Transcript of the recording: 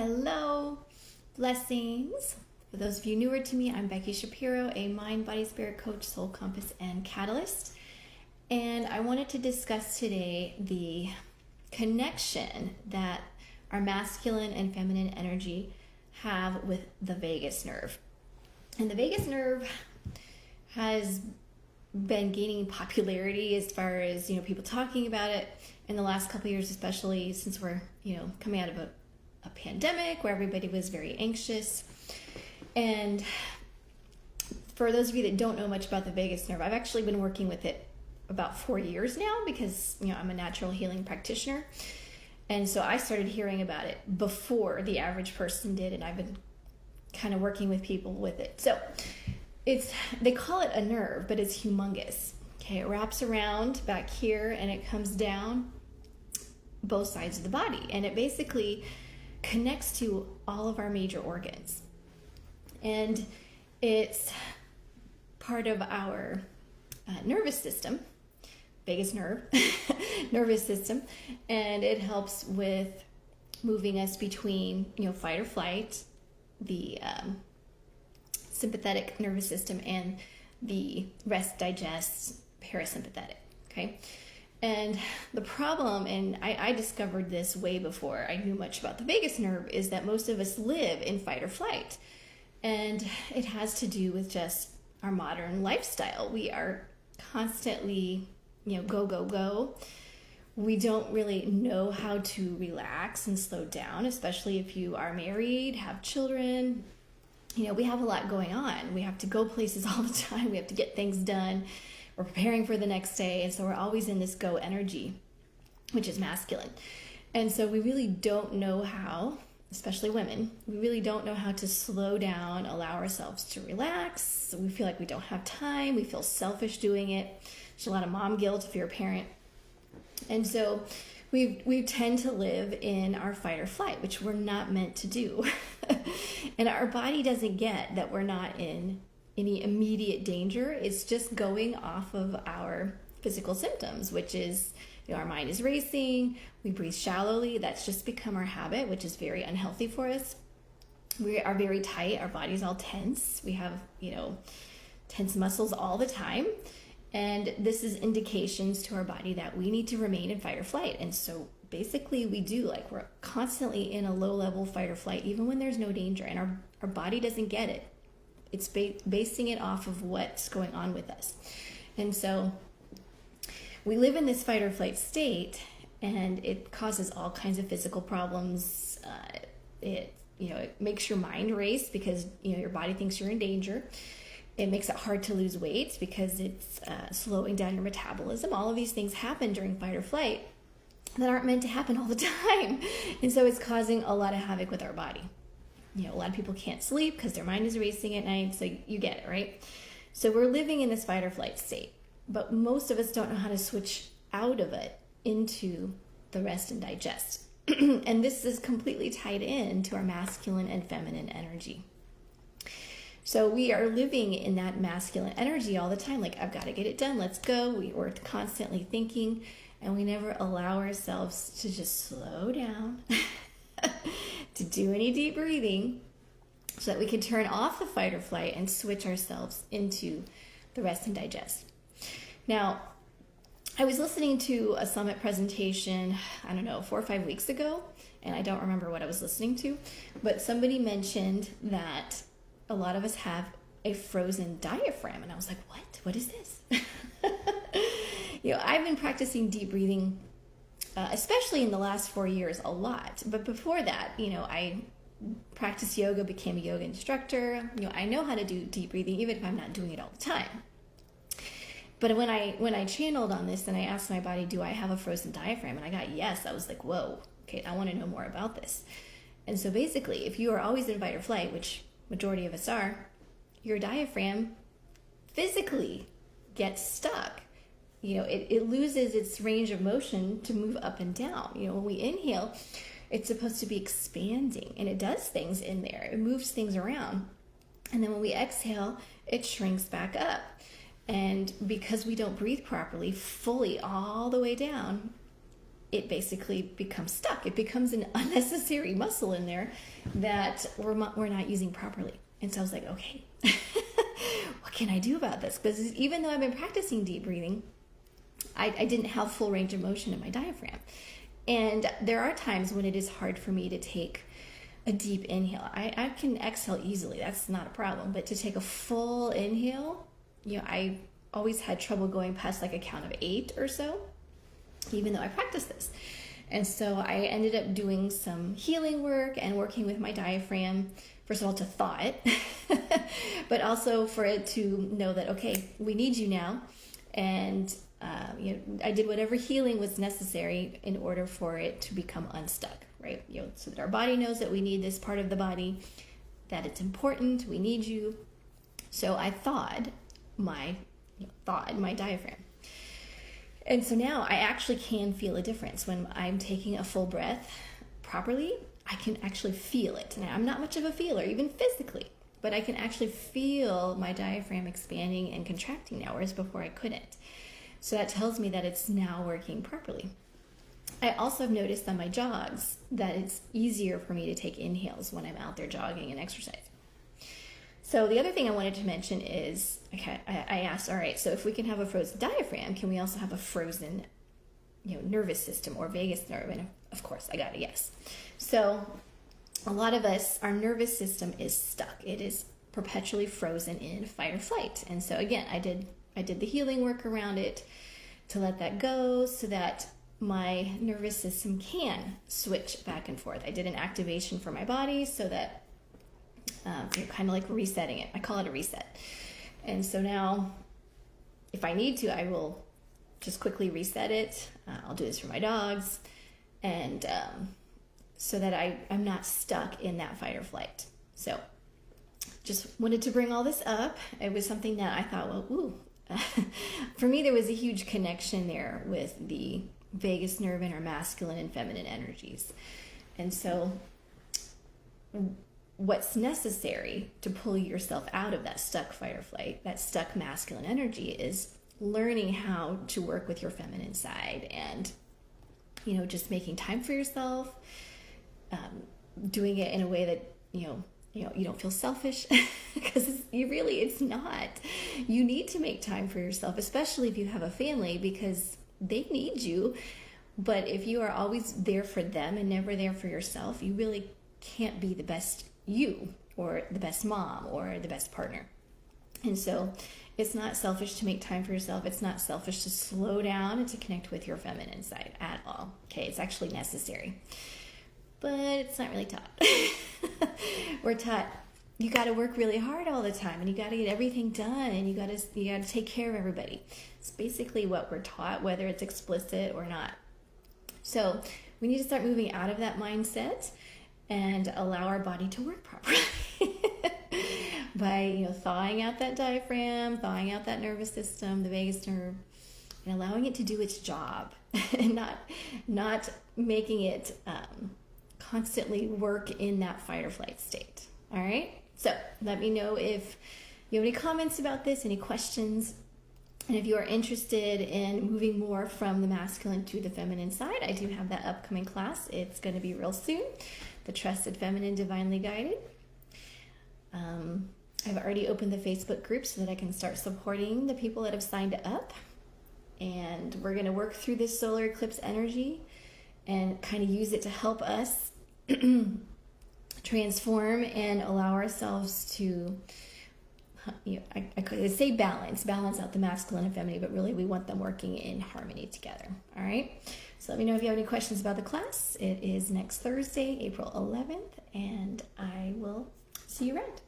Hello, blessings. For those of you newer to me, I'm Becky Shapiro, a mind, body, spirit coach, soul compass, and catalyst. And I wanted to discuss today the connection that our masculine and feminine energy have with the vagus nerve. And the vagus nerve has been gaining popularity as far as, people talking about it in the last couple of years, especially since we're, coming out of a pandemic where everybody was very anxious. And for those of you that don't know much about the vagus nerve, I've actually been working with it about 4 years now because, I'm a natural healing practitioner. And so I started hearing about it before the average person did, and I've been kind of working with people with it. So they call it a nerve, but it's humongous. Okay, it wraps around back here and it comes down both sides of the body, and it basically connects to all of our major organs. And it's part of our nervous system, vagus nerve, nervous system, and it helps with moving us between, fight or flight, the sympathetic nervous system, and the rest, digest, parasympathetic, okay? And the problem, and I discovered this way before I knew much about the vagus nerve, is that most of us live in fight or flight. And it has to do with just our modern lifestyle. We are constantly, go, go, go. We don't really know how to relax and slow down, especially if you are married, have children. We have a lot going on. We have to go places all the time. We have to get things done. We're preparing for the next day. And so we're always in this go energy, which is masculine. And so we really don't know how, especially women, we really don't know how to slow down, allow ourselves to relax. So we feel like we don't have time. We feel selfish doing it. There's a lot of mom guilt if you're a parent. And so we tend to live in our fight or flight, which we're not meant to do. And our body doesn't get that we're not in any immediate danger. It's just going off of our physical symptoms, which is, our mind is racing, we breathe shallowly. That's just become our habit, which is very unhealthy for us. We are very tight. Our body's all tense. We have, tense muscles all the time. And this is indications to our body that we need to remain in fight or flight. And so basically we're constantly in a low level fight or flight, even when there's no danger, and our body doesn't get it. It's basing it off of what's going on with us. And so we live in this fight or flight state, and it causes all kinds of physical problems. It makes your mind race because, your body thinks you're in danger. It makes it hard to lose weight because it's slowing down your metabolism. All of these things happen during fight or flight that aren't meant to happen all the time. And so it's causing a lot of havoc with our body. A lot of people can't sleep because their mind is racing at night, so you get it, right? So we're living in this fight or flight state, but most of us don't know how to switch out of it into the rest and digest. And this is completely tied in to our masculine and feminine energy. So we are living in that masculine energy all the time, like, I've got to get it done, let's go. We're constantly thinking, and we never allow ourselves to just slow down, to do any deep breathing, so that we can turn off the fight or flight and switch ourselves into the rest and digest. Now, I was listening to a summit presentation, 4 or 5 weeks ago, and I don't remember what I was listening to, but somebody mentioned that a lot of us have a frozen diaphragm, and I was like, what is this? I've been practicing deep breathing, especially in the last 4 years, a lot. But before that, I practiced yoga, became a yoga instructor. I know how to do deep breathing, even if I'm not doing it all the time. But when I channeled on this and I asked my body, do I have a frozen diaphragm? And I got yes. I was like, whoa, okay, I want to know more about this. And so basically, if you are always in fight or flight, which majority of us are, your diaphragm physically gets stuck. It loses its range of motion to move up and down. When we inhale, it's supposed to be expanding, and it does things in there. It moves things around. And then when we exhale, it shrinks back up. And because we don't breathe properly, fully all the way down, it basically becomes stuck. It becomes an unnecessary muscle in there that we're not using properly. And so I was like, okay, what can I do about this? Because even though I've been practicing deep breathing, I didn't have full range of motion in my diaphragm. And there are times when it is hard for me to take a deep inhale. I can exhale easily. That's not a problem. But to take a full inhale, I always had trouble going past like a count of 8 or so, even though I practiced this. And so I ended up doing some healing work and working with my diaphragm, first of all, to thaw it, but also for it to know that, okay, we need you now. And I did whatever healing was necessary in order for it to become unstuck, right? So that our body knows that we need this part of the body, that it's important, we need you. So I thawed my diaphragm. And so now I actually can feel a difference. When I'm taking a full breath properly, I can actually feel it. And I'm not much of a feeler, even physically, but I can actually feel my diaphragm expanding and contracting now, whereas before I couldn't. So that tells me that it's now working properly. I also have noticed on my jogs that it's easier for me to take inhales when I'm out there jogging and exercising. So the other thing I wanted to mention is, okay, I asked, all right, so if we can have a frozen diaphragm, can we also have a frozen, nervous system or vagus nerve? And of course, I got a yes. So a lot of us, our nervous system is stuck. It is perpetually frozen in fight or flight. And so again, I did the healing work around it to let that go so that my nervous system can switch back and forth. I did an activation for my body so that kind of like resetting it. I call it a reset. And so now if I need to, I will just quickly reset it. I'll do this for my dogs. And so that I'm not stuck in that fight or flight. So just wanted to bring all this up. It was something that I thought, for me, there was a huge connection there with the vagus nerve and our masculine and feminine energies. And so what's necessary to pull yourself out of that stuck fight or flight, that stuck masculine energy, is learning how to work with your feminine side and, just making time for yourself, doing it in a way that, you don't feel selfish because it's not. You need to make time for yourself, especially if you have a family, because they need you. But if you are always there for them and never there for yourself, you really can't be the best you or the best mom or the best partner. And so it's not selfish to make time for yourself. It's not selfish to slow down and to connect with your feminine side at all. Okay, it's actually necessary. But it's not really taught. We're taught you got to work really hard all the time and you got to get everything done and you got to take care of everybody. It's basically what we're taught, whether it's explicit or not. So we need to start moving out of that mindset and allow our body to work properly by thawing out that diaphragm, thawing out that nervous system, the vagus nerve, and allowing it to do its job and not making it constantly work in that fight or flight state. All right, so let me know if you have any comments about this, any questions. And if you are interested in moving more from the masculine to the feminine side, I do have that upcoming class. It's going to be real soon. The Trusted Feminine Divinely Guided. I've already opened the Facebook group so that I can start supporting the people that have signed up. And we're going to work through this solar eclipse energy and kind of use it to help us transform and allow ourselves to, I could say balance out the masculine and feminine, but really we want them working in harmony together. All right. So let me know if you have any questions about the class. It is next Thursday, April 11th, and I will see you around.